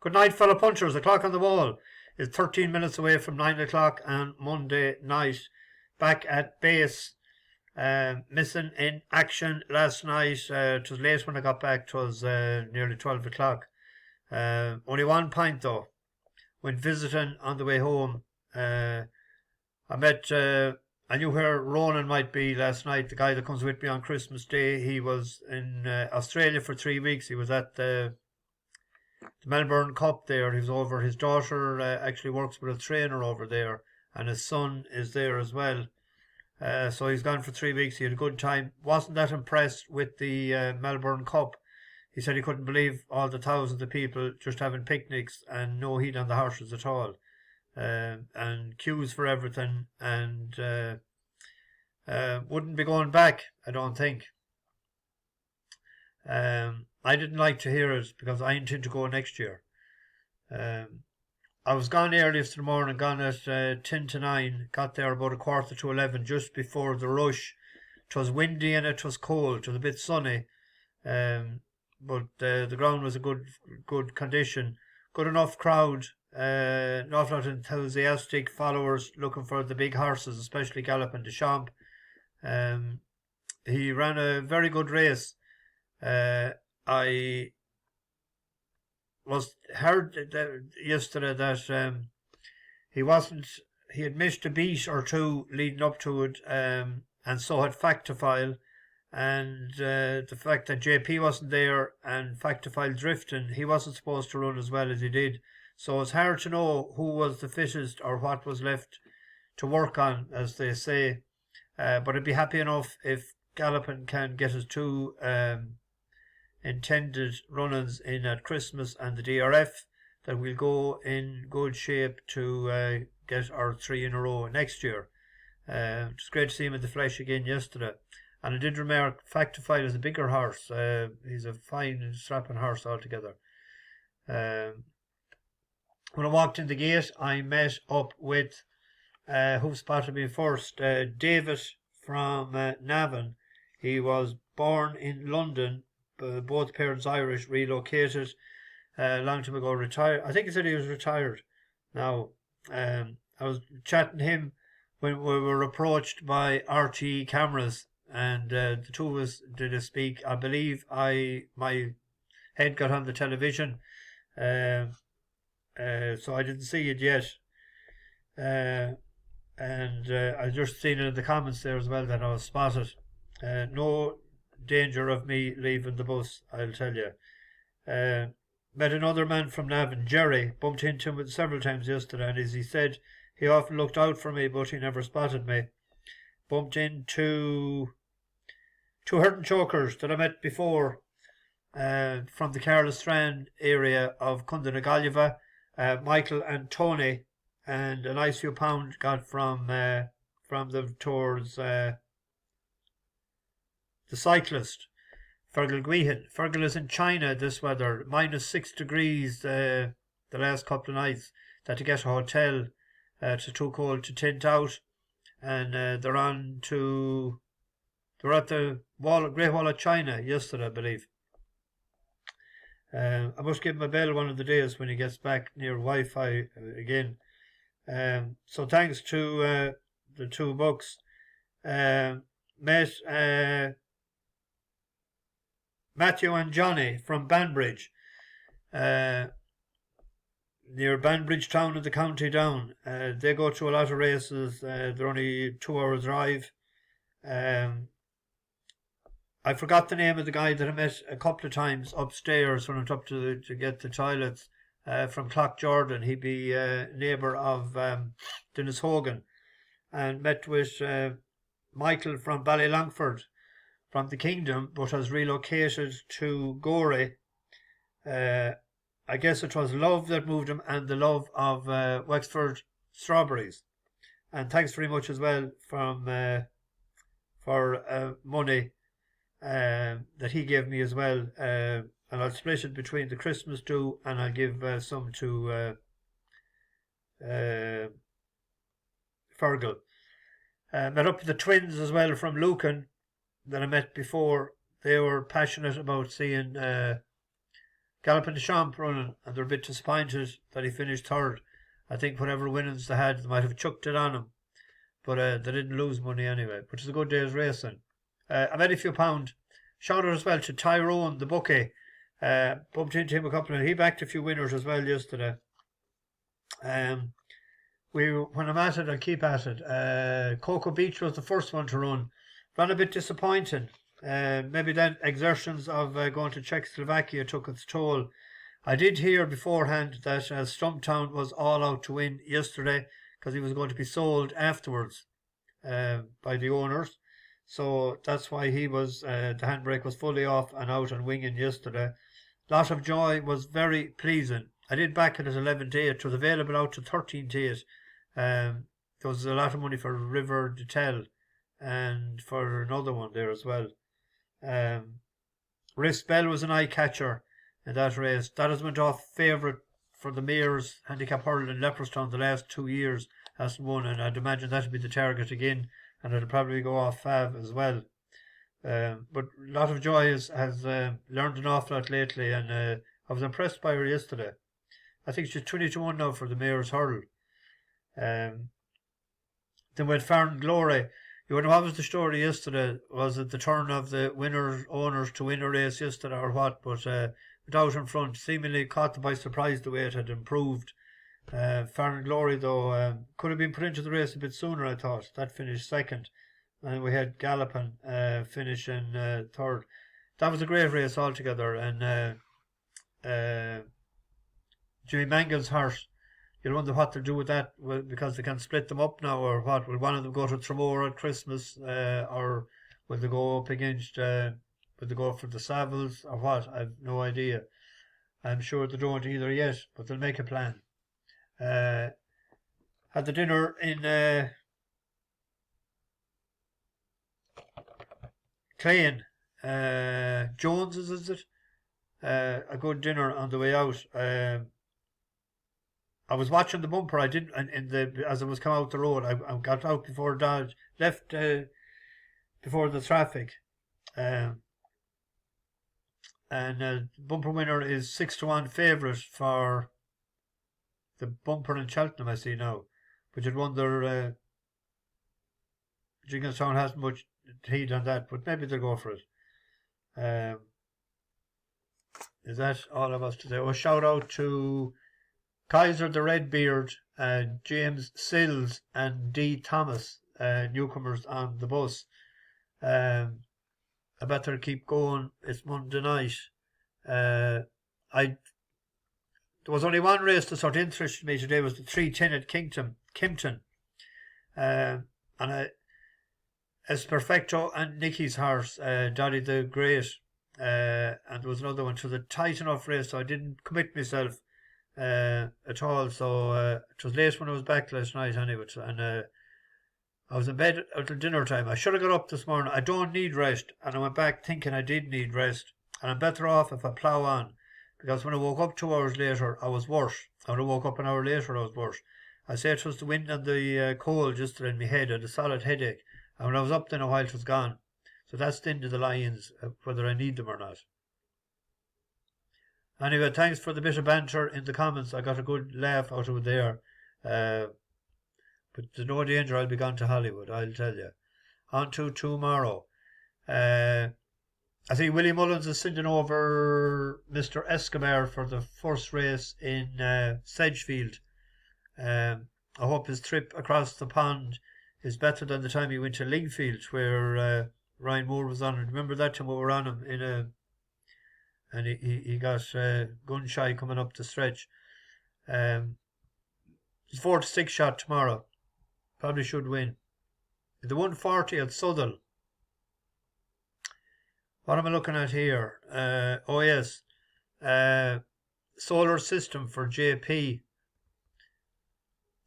Good night, fellow punchers. The clock on the wall is 13 minutes away from 9 o'clock on Monday night. Back at base. Missing in action last night. It was late when I got back. It was nearly 12 o'clock. Only 1 point though. Went visiting on the way home. I knew where Ronan might be last night. The guy that comes with me on Christmas Day. He was in Australia for 3 weeks. He was at the Melbourne Cup there. He was over. His daughter actually works with a trainer over there, and his son is there as well. So he's gone for 3 weeks. He had a good time. Wasn't that impressed with the Melbourne Cup. He said he couldn't believe all the thousands of people just having picnics and no heat on the horses at all. And queues for everything, and wouldn't be going back, I don't think. I didn't like to hear it because I intend to go next year. I was gone earliest in the morning, gone at 10 to 9, got there about 11:15, just before the rush. It was windy and it was cold, it was a bit sunny, but the ground was a good condition, good enough crowd, an awful lot of enthusiastic followers looking for the big horses, especially Galloping Deschamps. He ran a very good race. I was heard yesterday that he had missed a beat or two leading up to it, and so had Factifile, and the fact that JP wasn't there and Factifile drifting, he wasn't supposed to run as well as he did, so it's hard to know who was the fittest or what was left to work on, as they say, but I'd be happy enough if Galloping can get his two intended run-ins in at Christmas and the DRF, that we'll go in good shape to get our 3 in a row next year. It's great to see him in the flesh again yesterday. And I did remark Factifile is a bigger horse. He's a fine strapping horse altogether. When I walked in the gate, I met up with who spotted me first, David from Navan. He was born in London. Both parents Irish, relocated a long time ago, retired. I think he said he was retired now. I was chatting to him when we were approached by RTE cameras, and the two of us did a speak. I believe my head got on the television, so I didn't see it yet. And I just seen it in the comments there as well that I was spotted. No danger of me leaving the bus, I'll tell you. Met another man from Navan, Jerry, bumped into him several times yesterday, and as he said, he often looked out for me, but he never spotted me. Bumped into two herding chokers that I met before, from the Carla Strand area of Cundanagalliva, Michael and Tony, and a nice few pound got from them towards the cyclist, Fergal Guihan. Fergal is in China this weather, -6 degrees the last couple of nights, that to get a hotel, it's too cold to tent out, and they're at the Great Wall of China yesterday, I believe. I must give him a bell one of the days when he gets back near Wi-Fi again. So thanks to the two books. Met Matthew and Johnny from Banbridge, near Banbridge town in the county down. They go to a lot of races. They're only 2 hours drive. I forgot the name of the guy that I met a couple of times upstairs when I went up to get the toilets, from Clock Jordan. He'd be a neighbour of Dennis Hogan, and met with Michael from Ballylongford, from the Kingdom, but has relocated to Gorey. I guess it was love that moved him, and the love of Wexford strawberries. And thanks very much as well for money that he gave me as well. And I'll split it between the Christmas due, and I'll give some to Fergal. Met up with the twins as well from Lucan that I met before. They were passionate about seeing Galloping the Champ running, and they're a bit disappointed that he finished third. I think whatever winnings they had, they might have chucked it on him, but they didn't lose money anyway, which is a good day's racing. I made a few pound. Shout out as well to Tyrone, the bookie. Bumped into him a couple of, he backed a few winners as well yesterday. When I'm at it, I'll keep at it. Cocoa Beach was the first one to run. Ran a bit disappointing. Maybe then exertions of going to Czechoslovakia took its toll. I did hear beforehand that Stumptown was all out to win yesterday because he was going to be sold afterwards by the owners. So that's why he was, the handbrake was fully off and out and winging yesterday. Lot of Joy was very pleasing. I did back it at 11 to 8. It was available out to 13 to 8. There was a lot of money for River de Tel and for another one there as well. Risk Bell was an eye catcher in that race. That has went off favourite for the Mayor's Handicap Hurl in Leopardstown the last 2 years. Hasn't won, and I'd imagine that'll be the target again, and it'll probably go off Fav as well. But a lot of Joy has learned an awful lot lately, and I was impressed by her yesterday. I think she's 20-1 now for the Mayor's Hurl. Then went Farn Glory. You know what was the story yesterday? Was it the turn of the owners to win a race yesterday or what? But without in front, seemingly caught them by surprise the way it had improved. Farn Glory though could have been put into the race a bit sooner, I thought. That finished second. And we had Gallopin finishing third. That was a great race altogether. And Jimmy Mangan's horse, you'll wonder what they'll do with that, because they can split them up now, or what? Will one of them go to Tramore at Christmas, or will they go up against, will they go for the Savills, or what? I've no idea. I'm sure they don't either yet, but they'll make a plan. Had the dinner in Clane. Jones's, is it? A good dinner on the way out. I was watching the bumper. I didn't, as I was coming out the road. I got out before Dodge left before the traffic, and bumper winner is 6-1 favourite for the bumper in Cheltenham. I see now, but you'd wonder. Jigginstown hasn't much heat on that, but maybe they'll go for it. Is that all of us today? Oh, shout out to Kaiser the Redbeard, James Sills and D. Thomas, newcomers on the bus. I better keep going. It's Monday night. There was only one race that sort of interested me today, was the 310 at Kimpton. And Esperfecto and Nicky's horse, Daddy the Great. And there was another one. It was a tight enough race, so I didn't commit myself at all. So it was late when I was back last night anyway, and I was in bed until dinner time. I should have got up this morning. I don't need rest, and I went back thinking I did need rest, and I'm better off if I plough on, because when I woke up 2 hours later I was worse, and when I woke up an hour later I was worse. I say it was the wind and the cold just in my head. I had a solid headache, and when I was up then a while it was gone. So that's the end of the Lions, whether I need them or not. Anyway, thanks for the bit of banter in the comments. I got a good laugh out of it there. But there's no danger I'll be gone to Hollywood, I'll tell you. On to tomorrow. I think Willie Mullins is sending over Mr. Escobar for the first race in Sedgefield. I hope his trip across the pond is better than the time he went to Lingfield, where Ryan Moore was on. Remember that time we were on him and he got gun shy coming up the stretch. It's 4-6 shot tomorrow. Probably should win. The 140 at Southwell. What am I looking at here? Oh yes, solar system for JP.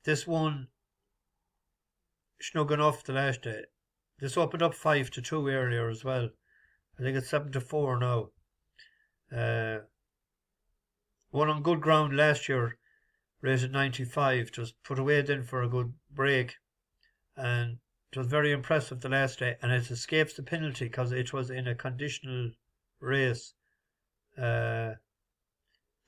This one snug enough the last day. This opened up 5-2 earlier as well. I think it's 7-4 now. One on good ground last year, rated 95, just put away then for a good break, and it was very impressive the last day, and it escapes the penalty because it was in a conditional race.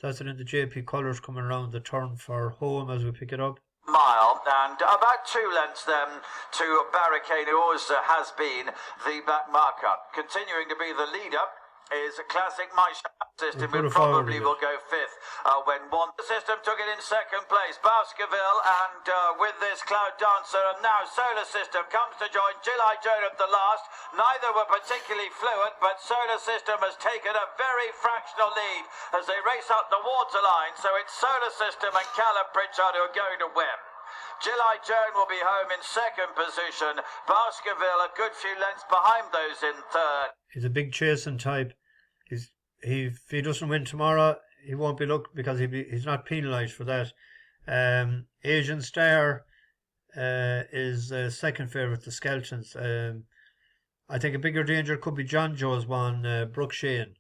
That's it in the JP colours coming around the turn for home as we pick it up. Mile and about 2 lengths then to Barricade, who always has been the back marker. Continuing to be the leader is Classic My System, who probably will go 5th when one. The system took it in 2nd place. Baskerville and with this Cloud Dancer, and now Solar System comes to join July Joan at the last. Neither were particularly fluent, but Solar System has taken a very fractional lead as they race up the waterline. So it's Solar System and Callum Pritchard who are going to win. July Joan will be home in 2nd position. Baskerville a good few lengths behind those in 3rd. He's a big chasing type. If he doesn't win tomorrow, he won't be looked because he's not penalised for that. Asian Star is second favourite, the Skeltons. I think a bigger danger could be John Joe's one, Brookshane.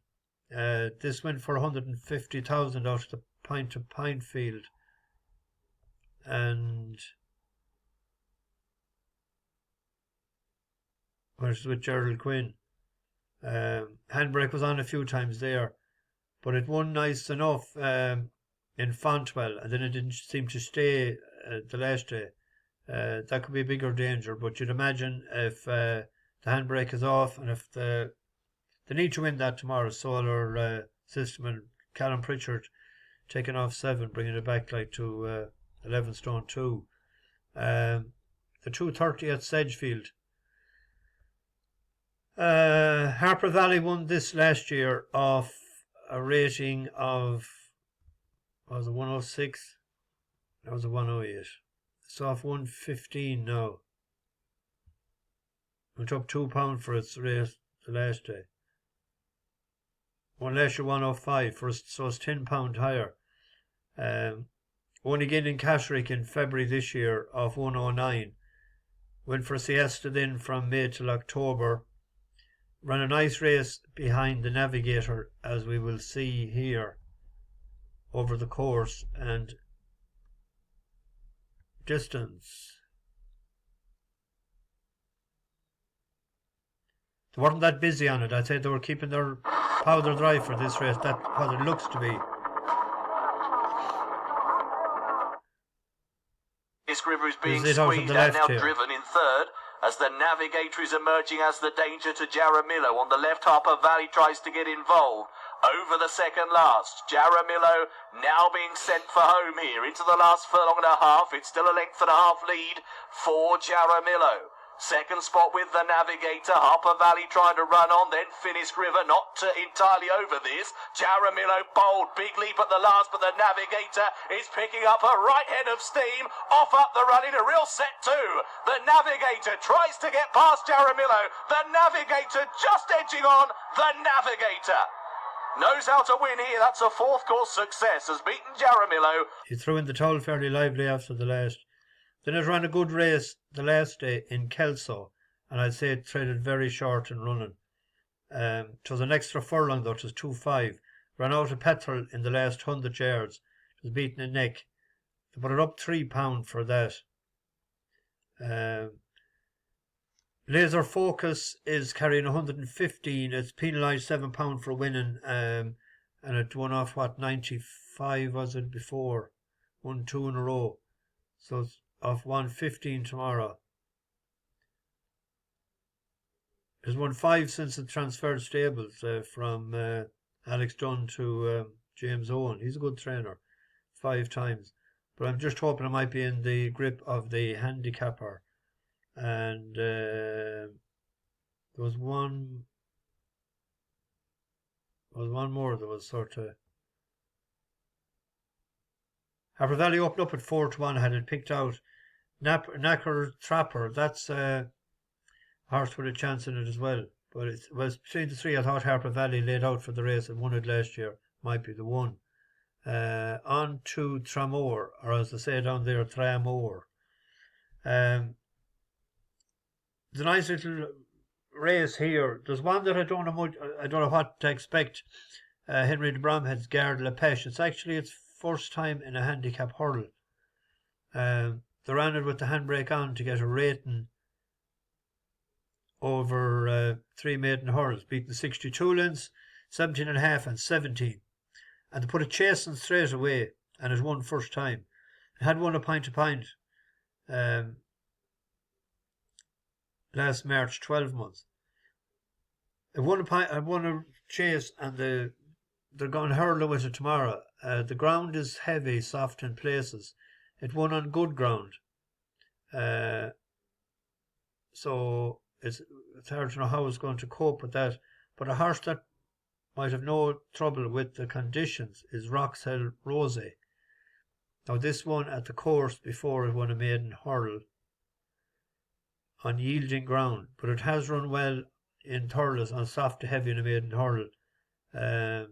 This went for 150,000 out of the Pint to Pine Field. And where's with Gerald Quinn? Handbrake was on a few times there, but it won nice enough in Fontwell, and then it didn't seem to stay the last day. That could be a bigger danger, but you'd imagine if the handbrake is off, and if they need to win that tomorrow, Solar System and Callum Pritchard taking off 7, bringing it back like to 11 stone 2. The 2:30 at Sedgefield. Harper Valley won this last year off a rating of, was it 106? That was a 108. It's off 115 now. Went up £2 for its race the last day. One last year 105 for us, so it's £10 higher. Won again in Cashrick in February this year off 109. Went for a siesta then from May till October. Ran a nice race behind the Navigator, as we will see here over the course, and distance. They weren't that busy on it. I'd say they were keeping their powder dry for this race. That's what it looks to be. This river is being squeezed and now driven in 3rd. As the Navigator is emerging as the danger to Jaramillo. On the left, Harper Valley tries to get involved. Over the second last, Jaramillo now being sent for home here into the last furlong and a half. It's still a length and a half lead for Jaramillo. Second spot with the Navigator. Harper Valley trying to run on, then Finnisk River not entirely over this. Jaramillo bold, big leap at the last, but the Navigator is picking up a right head of steam. Off up the run in a real set 2. The Navigator tries to get past Jaramillo. The Navigator just edging on. The Navigator knows how to win here. That's a 4th course success. Has beaten Jaramillo. He threw in the towel fairly lively after the last. Then it ran a good race the last day in Kelso, and I'd say it traded very short in running. It was an extra furlong though, it was 2.5. Ran out of petrol in the last 100 yards. It was beaten a neck. They put it up £3 for that. Laser Focus is carrying 115. It's penalised £7 for winning, and it won off 95 was it before? Won 2 in a row. So it's off 115 tomorrow. There's won 5 since it transferred stables from Alex Dunn to James Owen. He's a good trainer, 5 times. But I'm just hoping it might be in the grip of the handicapper. And there was one more that was sort of. Harper Valley opened up at 4-1, had it picked out. Knacker Trapper, that's a horse with a chance in it as well. But it was between the 3. I thought Harper Valley laid out for the race and won it last year. Might be the one. On to Tramore, or as they say down there, Tramore. The nice little race here. There's one that I don't know what to expect. Henry de Bromhead's Garde La Pêche. It's actually its first time in a handicap hurl. They ran it with the handbrake on to get a rating over 3 maiden hurls, beating 62 lengths, 17.5 and 17. and they put a chasing straight away, and it won first time. It had won a pint to pint last March 12 months. It won a chase, and they're going to hurl with it tomorrow. The ground is heavy, soft in places. It won on good ground. So it's hard to know how it's going to cope with that. But a horse that might have no trouble with the conditions is Roxhill Rosie. Now this one at the course before it won a maiden hurl on yielding ground, but it has run well in hurls on soft to heavy in a maiden hurl, and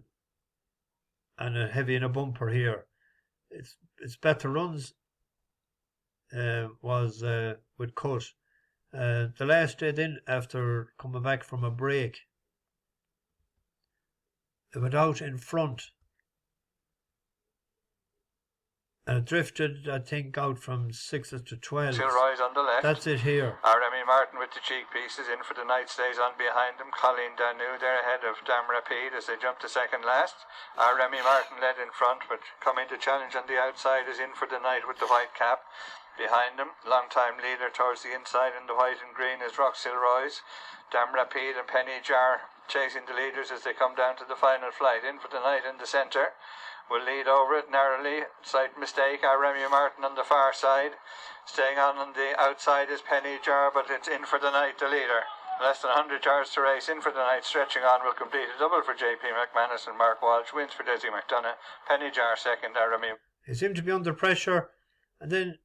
a heavy in a bumper here. Its better runs was with cut. The last day then, after coming back from a break, it went out in front and it drifted, I think, out from 6s to 12s. Still right on the left. That's it here. Remy Martin with the cheek pieces in for the night, stays on behind him. Colleen Danu, they're ahead of Dam Rapide as they jump to second last. Remy Martin led in front, but coming to challenge on the outside is in for the night with the white cap. Behind him, long-time leader towards the inside in the white and green is Roxhill Royce. Dam Rapide and Penny Jar chasing the leaders as they come down to the final flight. In for the night in the centre. Will lead over it narrowly. Slight mistake. Remy Martin on the far side. Staying on the outside is Penny Jar, but it's in for the night, the leader. Less than 100 yards to race. In for the night, stretching on, will complete a double for JP McManus and Mark Walsh. Wins for Desi McDonough. Penny Jar second. Remy. He seemed to be under pressure, and then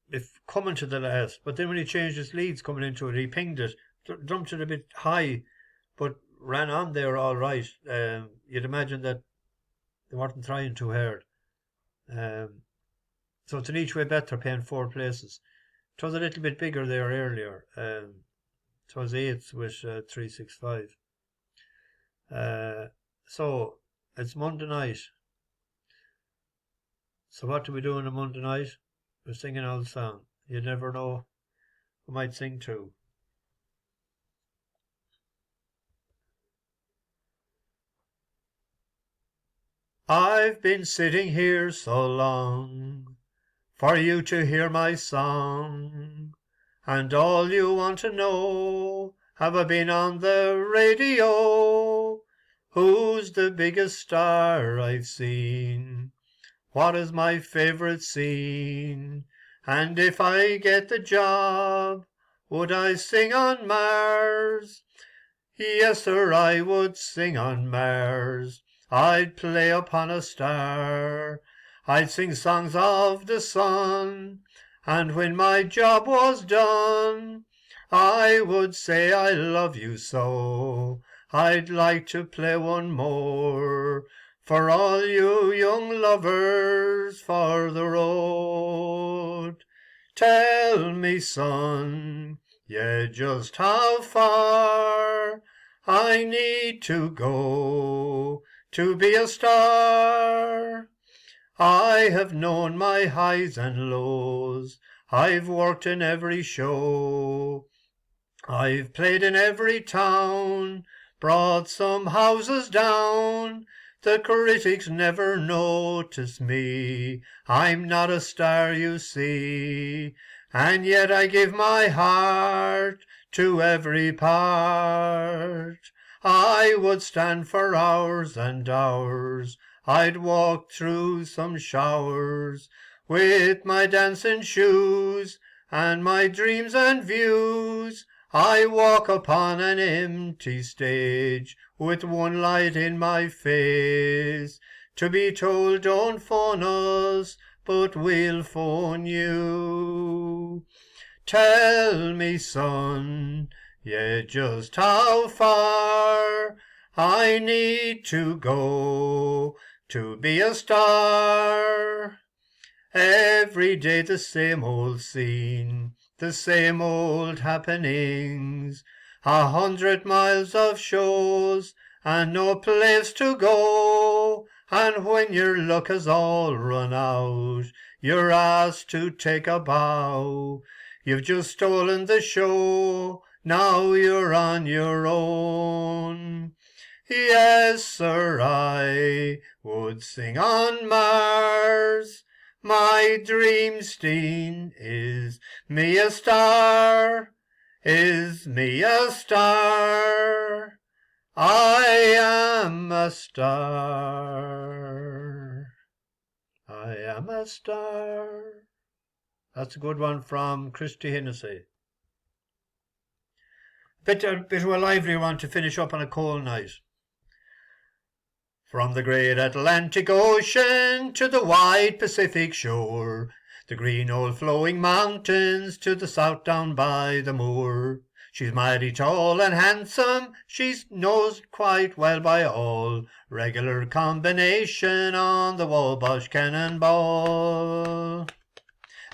if coming to the last, but then when he changed his leads coming into it, he pinged it, dumped it a bit high, but ran on there all right. You'd imagine that they weren't trying too hard. So it's an each way bet. They're paying 4 places. It was a little bit bigger there earlier. It was 8s with 365. So it's Monday night. So what do we do on a Monday night? We're singing an old song. You never know who might sing to. I've been sitting here so long for you to hear my song, and all you want to know, have I been on the radio? Who's the biggest star I've seen? What is my favourite scene? And if I get the job, would I sing on Mars? Yes, sir, I would sing on Mars. I'd play upon a star. I'd sing songs of the sun. And when my job was done, I would say I love you so. I'd like to play one more for all you young lovers for the road. Tell me, son, yeah, just how far I need to go to be a star. I have known my highs and lows. I've worked in every show. I've played in every town, brought some houses down. The critics never notice me. I'm not a star, you see. And yet I give my heart to every part. I would stand for hours and hours. I'd walk through some showers with my dancing shoes and my dreams and views. I walk upon an empty stage with one light in my face, to be told don't phone us, but we'll phone you. Tell me, son, yeah, just how far I need to go to be a star. Every day the same old scene, the same old happenings, 100 miles of shows and no place to go. And when your luck has all run out, you're asked to take a bow. You've just stolen the show, now you're on your own. Yes, sir, I would sing on Mars. My dream steen is me a star, is me a star. I am a star. I am a star. That's a good one from Christy Hennessy. Bit of a livelier one to finish up on a cold night. From the great Atlantic Ocean to the wide Pacific shore, the green old flowing mountains to the south down by the moor. She's mighty tall and handsome, she's nosed quite well by all. Regular combination on the Wabash Cannonball.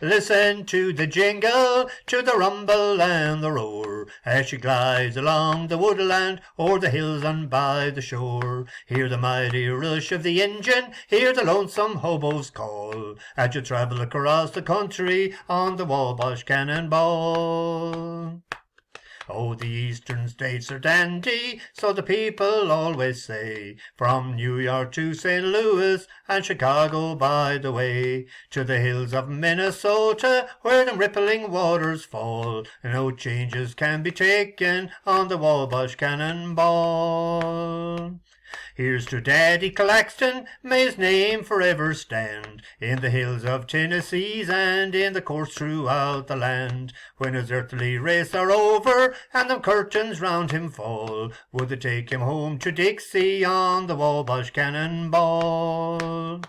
Listen to the jingle, to the rumble and the roar, as she glides along the woodland, o'er the hills and by the shore. Hear the mighty rush of the engine, hear the lonesome hobo's call, as you travel across the country on the Wabash Cannonball. Oh, the eastern states are dandy, so the people always say, from New York to St. Louis and Chicago by the way, to the hills of Minnesota where the rippling waters fall, no changes can be taken on the Wabash Cannonball. Here's to Daddy Claxton, may his name forever stand, in the hills of Tennessee and in the course throughout the land. When his earthly race are over and the curtains round him fall, would they take him home to Dixie on the Wabash Cannonball?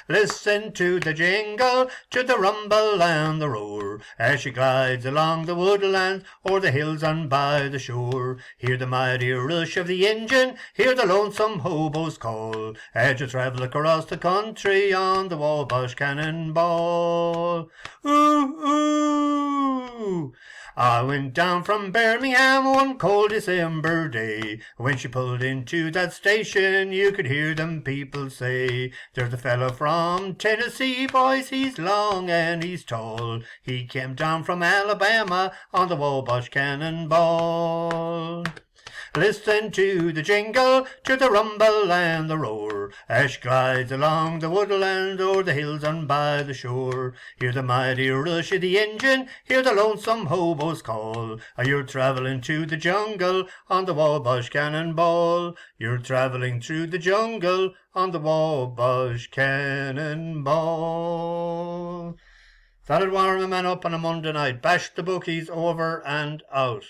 Listen to the jingle, to the rumble and the roar, as she glides along the woodlands, o'er the hills and by the shore. Hear the mighty rush of the engine, hear the lonesome hobo's call, as you travel across the country on the Wabash Cannonball. Ooh, ooh! I went down from Birmingham one cold December day. When she pulled into that station, you could hear them people say, there's a fellow from Tennessee, boys, he's long and he's tall. He came down from Alabama on the Wabash Cannonball. Listen to the jingle, to the rumble and the roar, as she glides along the woodland, o'er the hills and by the shore. Hear the mighty rush of the engine, hear the lonesome hobo's call. You're travelling to the jungle on the Wabash Cannonball. You're travelling through the jungle on the Wabash Cannonball. That'll warm a man up on a Monday night. Bash the bookies, over and out.